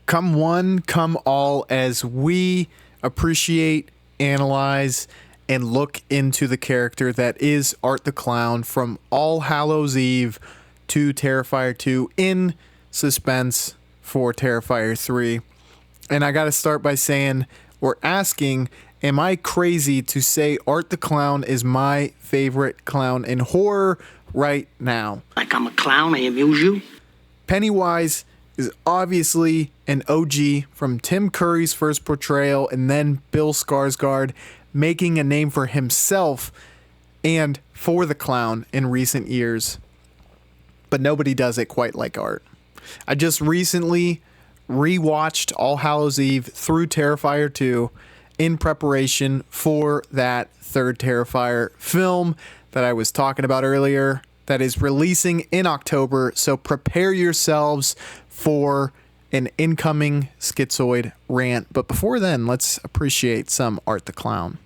Come one, come all, as we appreciate, analyze, and look into the character that is Art the Clown from All Hallows Eve to Terrifier 2 in suspense for Terrifier 3. And I gotta start by saying, or asking, am I crazy to say Art the Clown is my favorite clown in horror right now? Like I'm a clown, I amuse you? Pennywise is obviously an OG from Tim Curry's first portrayal and then Bill Skarsgård making a name for himself and for the clown in recent years. But nobody does it quite like Art. I just recently rewatched All Hallows Eve through Terrifier 2 in preparation for that third Terrifier film that I was talking about earlier that is releasing in October. So prepare yourselves for an incoming schizoid rant. But before then, let's appreciate some Art the Clown.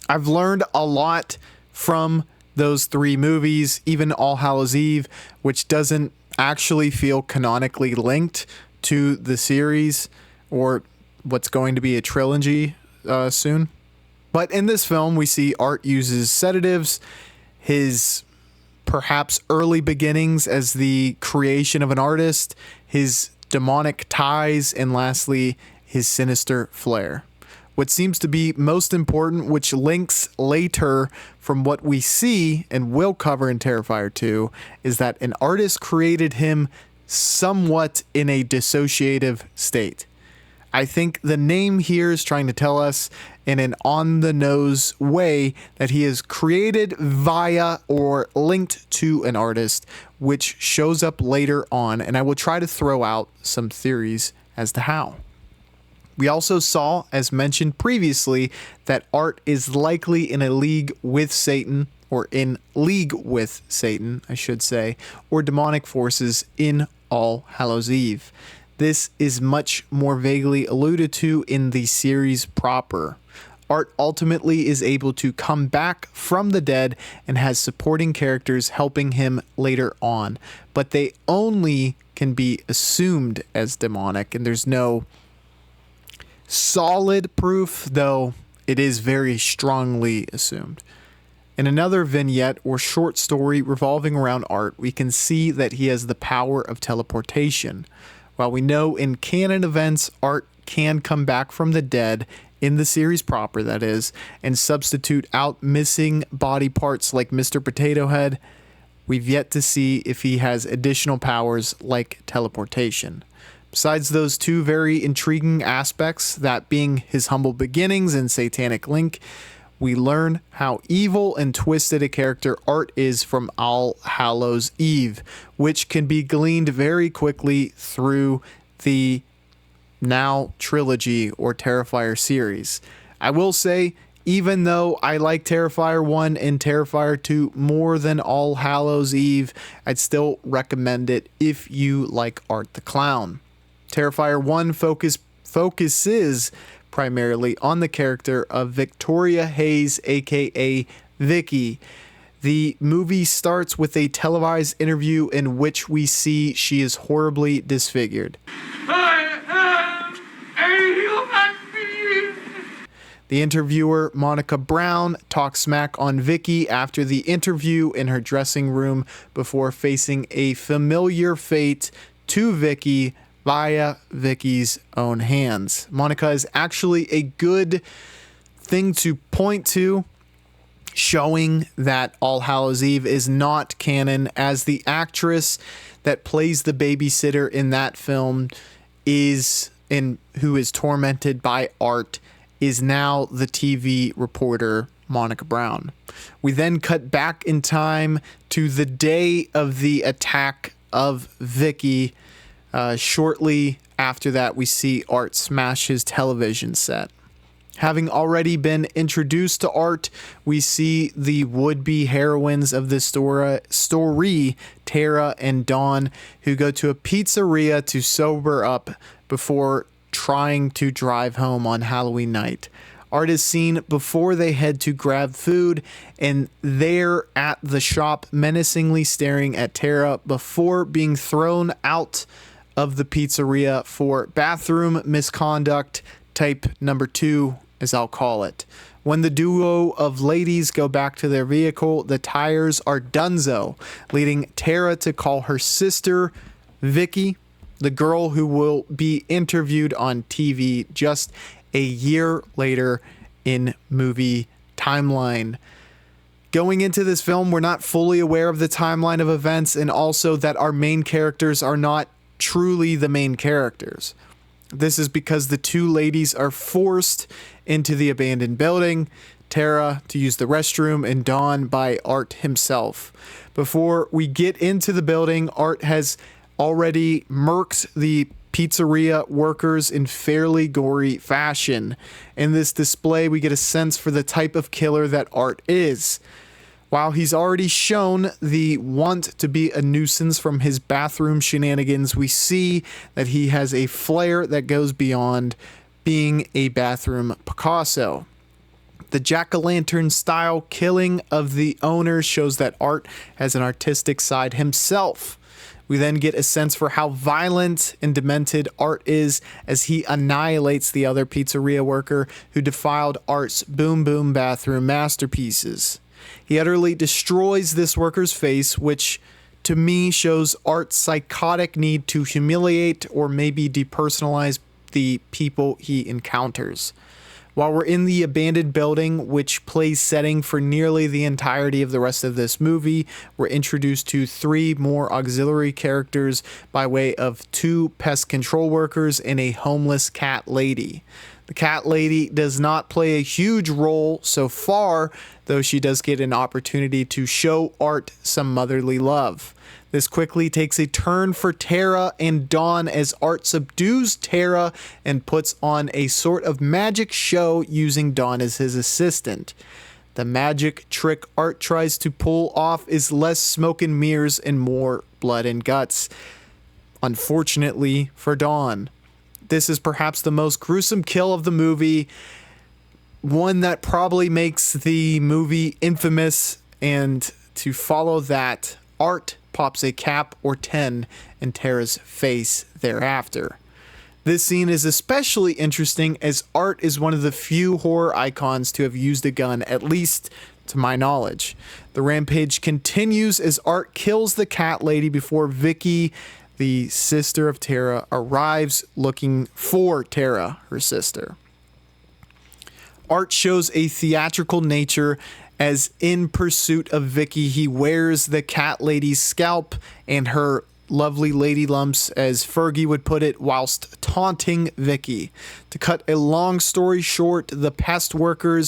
I've learned a lot from those three movies, even All Hallows Eve, which doesn't actually feel canonically linked to the series or what's going to be a trilogy soon. But in this film, we see Art uses sedatives, his perhaps early beginnings as the creation of an artist, his demonic ties, and lastly, his sinister flair. What seems to be most important, which links later from what we see and will cover in Terrifier 2, is that an artist created him somewhat in a dissociative state. I think the name here is trying to tell us in an on-the-nose way that he is created via or linked to an artist, which shows up later on, and I will try to throw out some theories as to how. We also saw, as mentioned previously, that Art is likely in a league with Satan, or in league with Satan, I should say, or demonic forces in All Hallows Eve. This is much more vaguely alluded to in the series proper. Art ultimately is able to come back from the dead and has supporting characters helping him later on, but they only can be assumed as demonic, and there's no solid proof, though it is very strongly assumed. In another vignette or short story revolving around Art, we can see that he has the power of teleportation. While we know in canon events Art can come back from the dead, in the series proper that is, and substitute out missing body parts like Mr. Potato Head, we've yet to see if he has additional powers like teleportation. Besides those two very intriguing aspects, that being his humble beginnings and satanic link, we learn how evil and twisted a character Art is from All Hallows Eve, which can be gleaned very quickly through the now trilogy or Terrifier series. I will say, even though I like Terrifier 1 and Terrifier 2 more than All Hallows Eve, I'd still recommend it if you like Art the Clown. Terrifier 1 focuses primarily on the character of Victoria Hayes, aka Vicky. The movie starts with a televised interview in which we see she is horribly disfigured. I am a human being. The interviewer, Monica Brown, talks smack on Vicky after the interview in her dressing room before facing a familiar fate to Vicky via Vicky's own hands. Monica is actually a good thing to point to, showing that All Hallows Eve is not canon, as the actress that plays the babysitter in that film who is tormented by Art is now the TV reporter Monica Brown. We then cut back in time to the day of the attack of Vicky. Shortly after that, we see Art smash his television set. Having already been introduced to Art, we see the would-be heroines of this story, Tara and Dawn, who go to a pizzeria to sober up before trying to drive home on Halloween night. Art is seen before they head to grab food, and they're at the shop menacingly staring at Tara before being thrown out of the pizzeria for bathroom misconduct type number 2, as I'll call it. When the duo of ladies go back to their vehicle, the tires are donezo, leading Tara to call her sister, Vicky, the girl who will be interviewed on TV just a year later in movie timeline. Going into this film, we're not fully aware of the timeline of events, and also that our main characters are not truly the main characters. This is because the two ladies are forced into the abandoned building, Tara to use the restroom, and Dawn by Art himself. Before we get into the building, Art has already murked the pizzeria workers in fairly gory fashion. In this display, we get a sense for the type of killer that Art is. While he's already shown the want to be a nuisance from his bathroom shenanigans, we see that he has a flair that goes beyond being a bathroom Picasso. The jack-o'-lantern style killing of the owner shows that Art has an artistic side himself. We then get a sense for how violent and demented Art is as he annihilates the other pizzeria worker who defiled Art's boom boom bathroom masterpieces. He utterly destroys this worker's face, which to me shows Art's psychotic need to humiliate or maybe depersonalize the people he encounters. While we're in the abandoned building, which plays setting for nearly the entirety of the rest of this movie, we're introduced to 3 more auxiliary characters by way of 2 pest control workers and a homeless cat lady. The cat lady does not play a huge role so far, though she does get an opportunity to show Art some motherly love. This quickly takes a turn for Tara and Dawn as Art subdues Tara and puts on a sort of magic show using Dawn as his assistant. The magic trick Art tries to pull off is less smoke and mirrors and more blood and guts. Unfortunately for Dawn, this is perhaps the most gruesome kill of the movie, one that probably makes the movie infamous, and to follow that, Art pops a cap or 10 in Tara's face thereafter. This scene is especially interesting as Art is one of the few horror icons to have used a gun, at least to my knowledge. The rampage continues as Art kills the cat lady before Vicky, the sister of Tara, arrives looking for Tara, her sister. Art shows a theatrical nature as in pursuit of Vicky, he wears the cat lady's scalp and her lovely lady lumps, as Fergie would put it, whilst taunting Vicky. To cut a long story short, the pest worker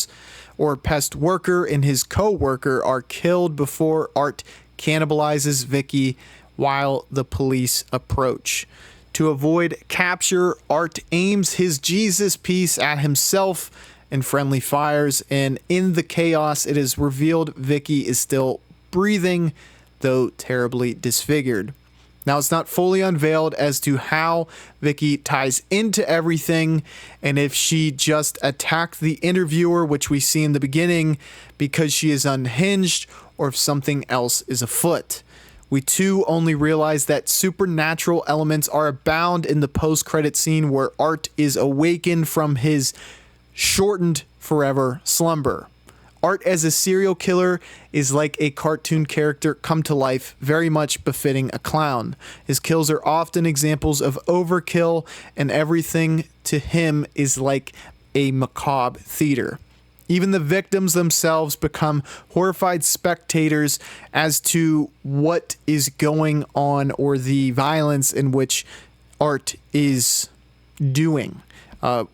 and his co-worker are killed before Art cannibalizes Vicky while the police approach. To avoid capture, Art aims his Jesus piece at himself and friendly fires, and in the chaos it is revealed Vicky is still breathing, though terribly disfigured. Now, it's not fully unveiled as to how Vicky ties into everything, and if she just attacked the interviewer, which we see in the beginning, because she is unhinged, or if something else is afoot. We too only realize that supernatural elements are abound in the post-credit scene where Art is awakened from his shortened forever slumber. Art as a serial killer is like a cartoon character come to life, very much befitting a clown. His kills are often examples of overkill, and everything to him is like a macabre theater. Even the victims themselves become horrified spectators as to what is going on or the violence in which Art is doing.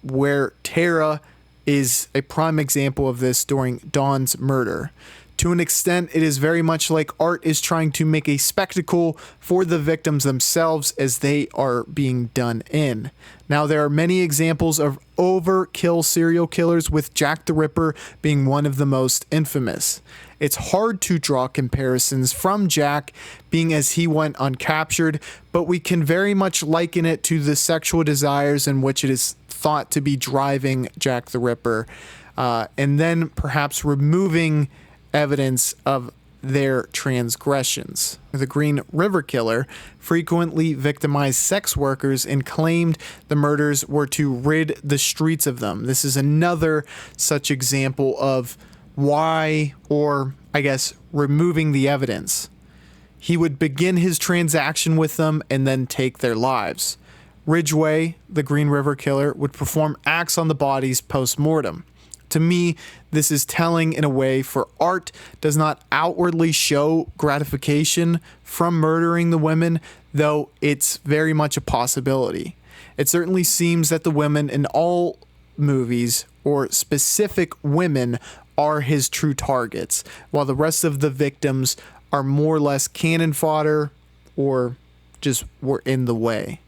Where Tara is a prime example of this during Dawn's murder. To an extent, it is very much like Art is trying to make a spectacle for the victims themselves as they are being done in. Now, there are many examples of overkill serial killers, with Jack the Ripper being one of the most infamous. It's hard to draw comparisons from Jack, being as he went uncaptured, but we can very much liken it to the sexual desires in which it is thought to be driving Jack the Ripper, and then perhaps removing evidence of their transgressions. The Green River Killer frequently victimized sex workers and claimed the murders were to rid the streets of them. This is another such example of why, or I guess, removing the evidence. He would begin his transaction with them and then take their lives. Ridgway, the Green River Killer, would perform acts on the bodies post-mortem. To me, this is telling in a way, for Art does not outwardly show gratification from murdering the women, though it's very much a possibility. It certainly seems that the women in all movies, or specific women, are his true targets, while the rest of the victims are more or less cannon fodder or just were in the way.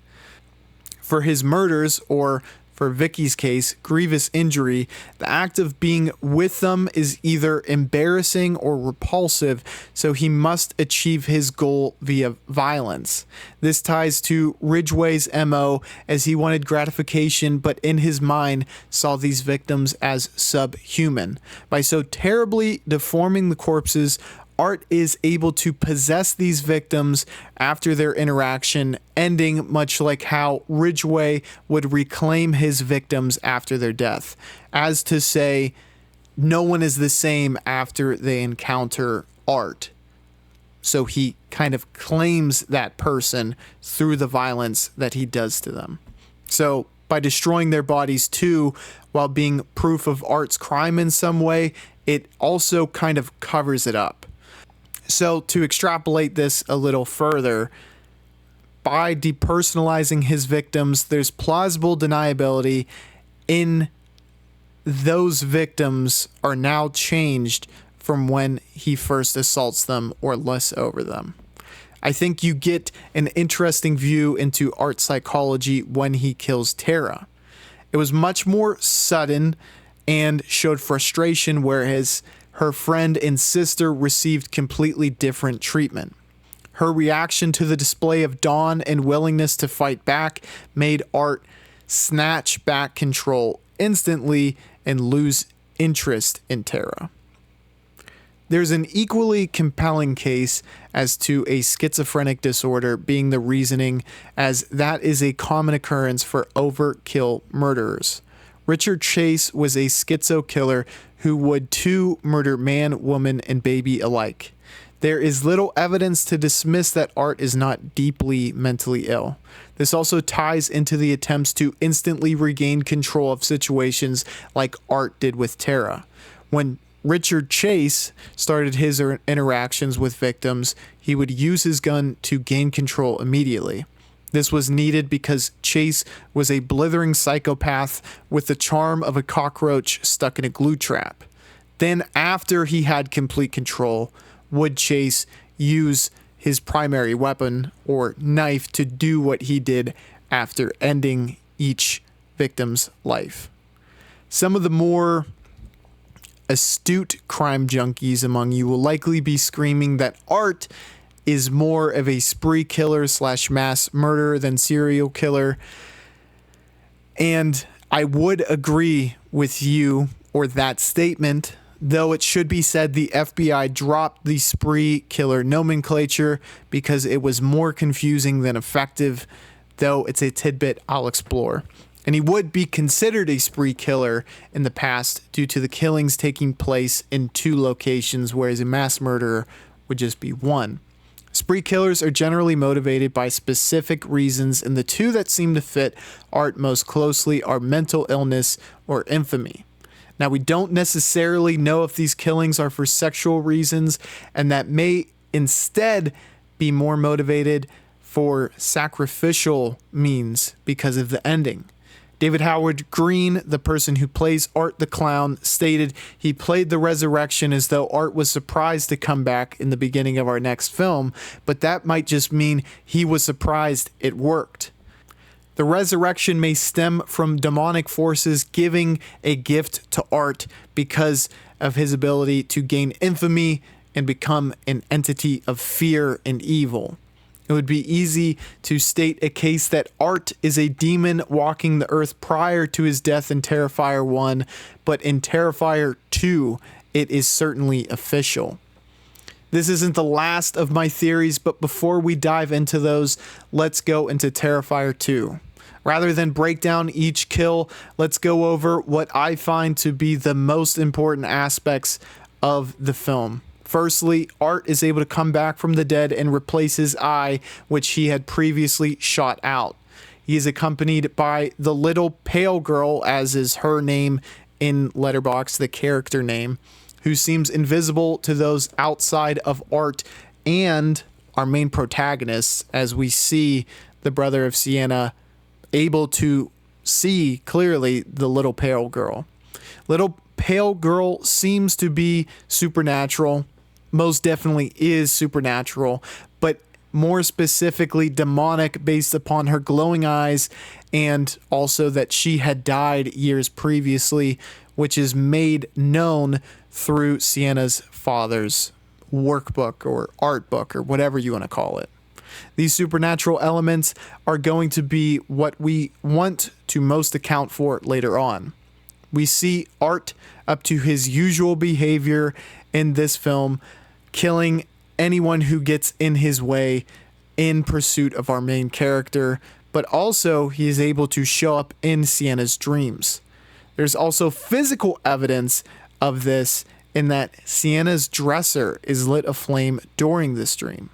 For his murders, or for Vicky's case, grievous injury, the act of being with them is either embarrassing or repulsive, so he must achieve his goal via violence. This ties to Ridgway's MO, as he wanted gratification, but in his mind saw these victims as subhuman. By so terribly deforming the corpses, Art is able to possess these victims after their interaction, ending much like how Ridgway would reclaim his victims after their death. As to say, no one is the same after they encounter Art. So he kind of claims that person through the violence that he does to them. So by destroying their bodies too, while being proof of Art's crime in some way, it also kind of covers it up. So to extrapolate this a little further, by depersonalizing his victims, there's plausible deniability in those victims are now changed from when he first assaults them or lusts over them. I think you get an interesting view into Art's psychology when he kills Tara. It was much more sudden and showed frustration, whereas her friend and sister received completely different treatment. Her reaction to the display of Dawn and willingness to fight back made Art snatch back control instantly and lose interest in Tara. There's an equally compelling case as to a schizophrenic disorder being the reasoning, as that is a common occurrence for overkill murderers. Richard Chase was a schizo killer who would too murder man, woman, and baby alike. There is little evidence to dismiss that Art is not deeply mentally ill. This also ties into the attempts to instantly regain control of situations like Art did with Tara. When Richard Chase started his interactions with victims, he would use his gun to gain control immediately. This was needed because Chase was a blithering psychopath with the charm of a cockroach stuck in a glue trap. Then, after he had complete control, would Chase use his primary weapon, or knife, to do what he did after ending each victim's life. Some of the more astute crime junkies among you will likely be screaming that Art is more of a spree killer / mass murderer than serial killer. And I would agree with you or that statement, though it should be said the FBI dropped the spree killer nomenclature because it was more confusing than effective, though it's a tidbit I'll explore. And he would be considered a spree killer in the past due to the killings taking place in 2 locations, whereas a mass murderer would just be 1. Spree killers are generally motivated by specific reasons, and the 2 that seem to fit Art most closely are mental illness or infamy. Now, we don't necessarily know if these killings are for sexual reasons, and that may instead be more motivated for sacrificial means because of the ending. David Howard Green, the person who plays Art the Clown, stated he played the resurrection as though Art was surprised to come back in the beginning of our next film, but that might just mean he was surprised it worked. The resurrection may stem from demonic forces giving a gift to Art because of his ability to gain infamy and become an entity of fear and evil. It would be easy to state a case that Art is a demon walking the earth prior to his death in Terrifier 1, but in Terrifier 2, it is certainly official. This isn't the last of my theories, but before we dive into those, let's go into Terrifier 2. Rather than break down each kill, let's go over what I find to be the most important aspects of the film. Firstly, Art is able to come back from the dead and replace his eye, which he had previously shot out. He is accompanied by the little pale girl, as is her name in Letterboxd, the character name, who seems invisible to those outside of Art and our main protagonists, as we see the brother of Sienna able to see clearly the little pale girl. Little pale girl seems to be supernatural. Most definitely is supernatural, but more specifically demonic based upon her glowing eyes and also that she had died years previously, which is made known through Sienna's father's workbook or art book or whatever you want to call it. These supernatural elements are going to be what we want to most account for later on. We see Art up to his usual behavior in this film, killing anyone who gets in his way in pursuit of our main character, but also he is able to show up in Sienna's dreams. There's also physical evidence of this in that Sienna's dresser is lit aflame during this dream.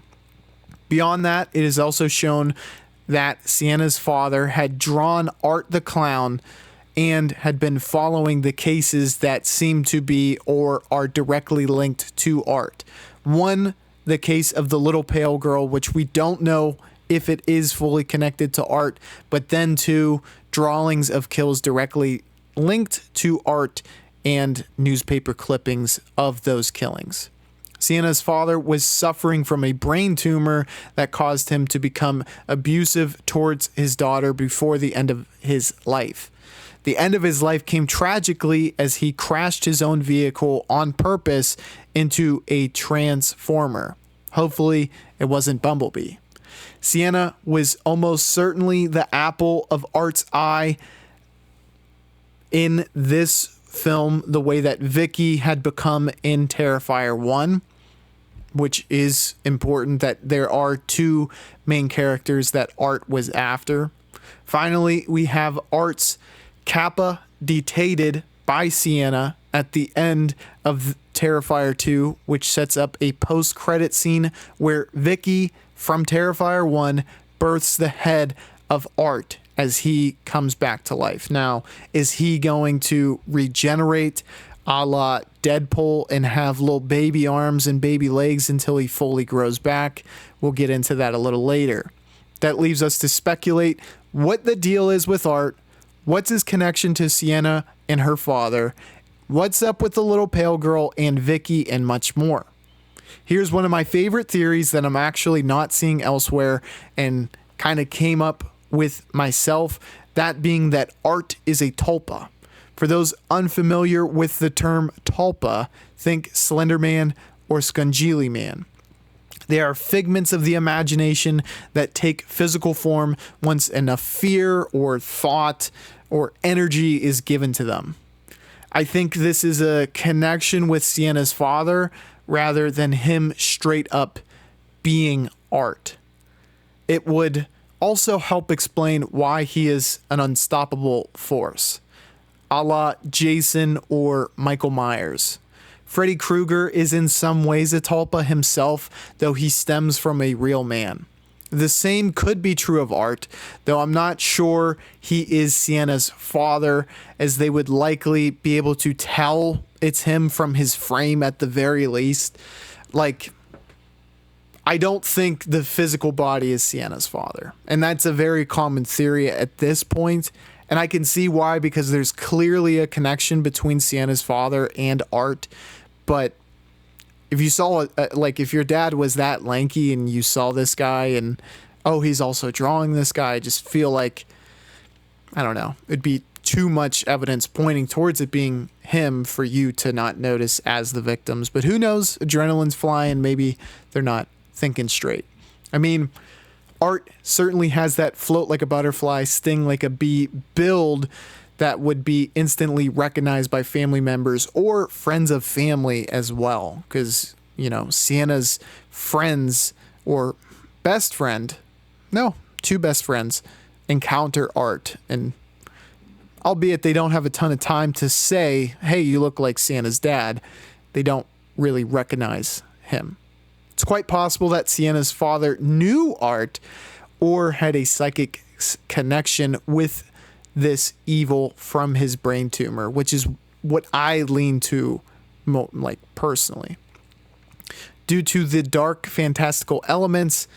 Beyond that, it is also shown that Sienna's father had drawn Art the Clown and had been following the cases that seem to be or are directly linked to Art. One, the case of the little pale girl, which we don't know if it is fully connected to Art, but then two, drawings of kills directly linked to Art and newspaper clippings of those killings. Sienna's father was suffering from a brain tumor that caused him to become abusive towards his daughter before the end of his life. The end of his life came tragically as he crashed his own vehicle on purpose into a transformer. Hopefully, it wasn't Bumblebee. Sienna was almost certainly the apple of Art's eye in this film, the way that Vicky had become in Terrifier 1, which is important that there are two main characters that Art was after. Finally, we have Art's Kappa detated by Sienna at the end of Terrifier 2, which sets up a post-credit scene where Vicky from Terrifier 1 births the head of Art as he comes back to life. Now, is he going to regenerate a la Deadpool and have little baby arms and baby legs until he fully grows back? We'll get into that a little later. That leaves us to speculate what the deal is with Art. What's his connection to Sienna and her father? What's up with the little pale girl and Vicky, and much more? Here's one of my favorite theories that I'm actually not seeing elsewhere and kind of came up with myself, that being that Art is a tulpa. For those unfamiliar with the term tulpa, think Slender Man or Scungili Man. They are figments of the imagination that take physical form once enough fear or thought or energy is given to them. I think this is a connection with Sienna's father rather than him straight up being Art. It would also help explain why he is an unstoppable force, a la Jason or Michael Myers. Freddy Krueger is in some ways a tulpa himself, though he stems from a real man. The same could be true of Art, though I'm not sure he is Sienna's father, as they would likely be able to tell it's him from his frame at the very least. Like, I don't think the physical body is Sienna's father, and that's a very common theory at this point, And I can see why, because there's clearly a connection between Sienna's father and Art. But if you saw, if your dad was that lanky and you saw this guy and, oh, he's also drawing this guy, I just feel like, I don't know, it'd be too much evidence pointing towards it being him for you to not notice as the victims. But who knows? Adrenaline's flying. Maybe they're not thinking straight. I mean, Art certainly has that float like a butterfly, sting like a bee build that would be instantly recognized by family members or friends of family as well. Because, Sienna's friends or best friend, no, two best friends, encounter Art, and albeit they don't have a ton of time to say, hey, you look like Sienna's dad, they don't really recognize him. It's quite possible that Sienna's father knew Art or had a psychic connection with this evil from his brain tumor, which is what I lean to personally. Due to the dark, fantastical elements,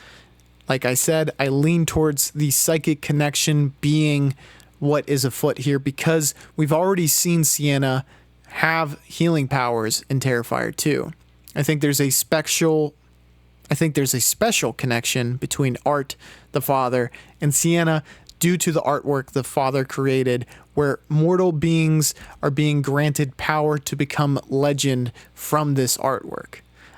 like I said, I lean towards the psychic connection being what is afoot here, because we've already seen Sienna have healing powers in Terrifier 2. I think there's a special connection between Art, the father, and Sienna due to the artwork the father created, where mortal beings are being granted power to become legend from this artwork.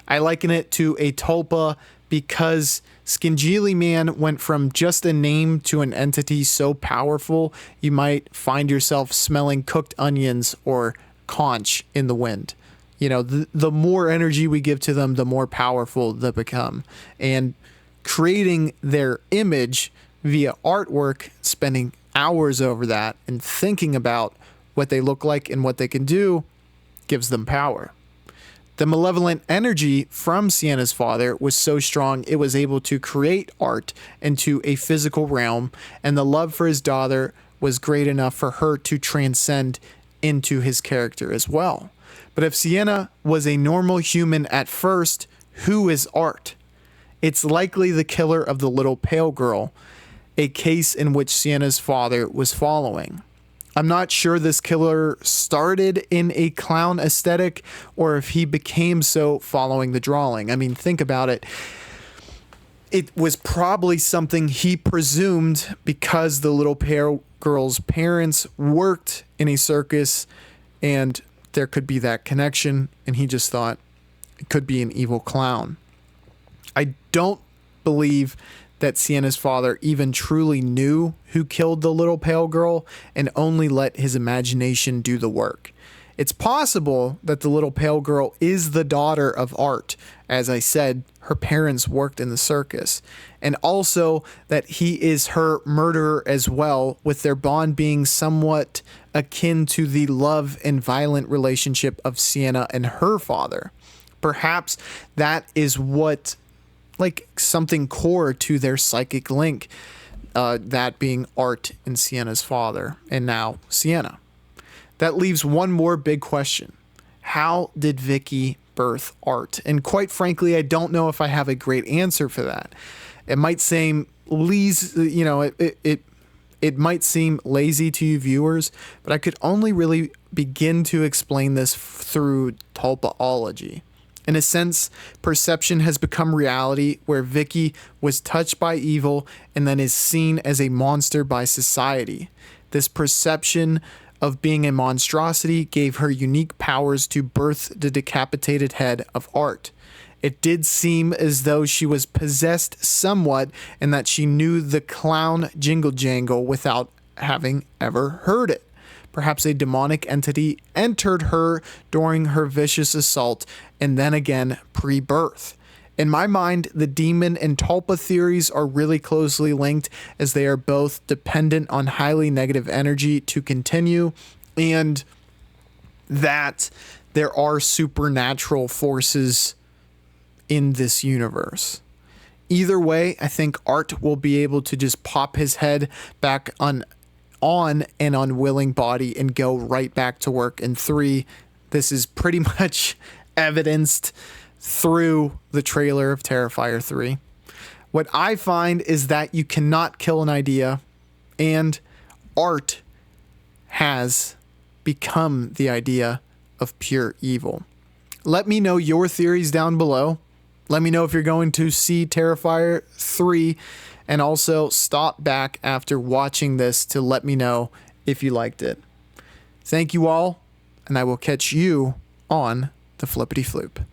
I liken it to a tulpa because Skingili Man went from just a name to an entity so powerful you might find yourself smelling cooked onions or conch in the wind. The more energy we give to them, the more powerful they become. And creating their image via artwork, spending hours over that and thinking about what they look like and what they can do, gives them power. The malevolent energy from Sienna's father was so strong it was able to create Art into a physical realm, and the love for his daughter was great enough for her to transcend into his character as well. But if Sienna was a normal human at first, who is Art? It's likely the killer of the little pale girl, a case in which Sienna's father was following. I'm not sure this killer started in a clown aesthetic or if he became so following the drawing. I mean, think about it. It was probably something he presumed because the little pale girl's parents worked in a circus and there could be that connection, and he just thought it could be an evil clown. I don't believe that Sienna's father even truly knew who killed the little pale girl and only let his imagination do the work. It's possible that the little pale girl is the daughter of Art. As I said, her parents worked in the circus. And also that he is her murderer as well, with their bond being somewhat akin to the love and violent relationship of Sienna and her father. Perhaps that is what, something core to their psychic link, that being Art and Sienna's father, and now Sienna. That leaves one more big question. How did Vicky birth Art? And quite frankly, I don't know if I have a great answer for that. It might seem it might seem lazy to you viewers, but I could only really begin to explain this through tulpaology. In a sense, perception has become reality, where Vicky was touched by evil and then is seen as a monster by society. This perception of being a monstrosity gave her unique powers to birth the decapitated head of Art. It did seem as though she was possessed somewhat, and that she knew the clown jingle jangle without having ever heard it. Perhaps a demonic entity entered her during her vicious assault, and then again pre-birth. In my mind, the demon and tulpa theories are really closely linked, as they are both dependent on highly negative energy to continue, and that there are supernatural forces in this universe. Either way, I think Art will be able to just pop his head back on an unwilling body and go right back to work in 3. This is pretty much evidenced through the trailer of Terrifier 3. What I find is that you cannot kill an idea, and Art has become the idea of pure evil. Let me know your theories down below. Let me know if you're going to see Terrifier 3, and also stop back after watching this to let me know if you liked it. Thank you all, and I will catch you on the Flippity Floop.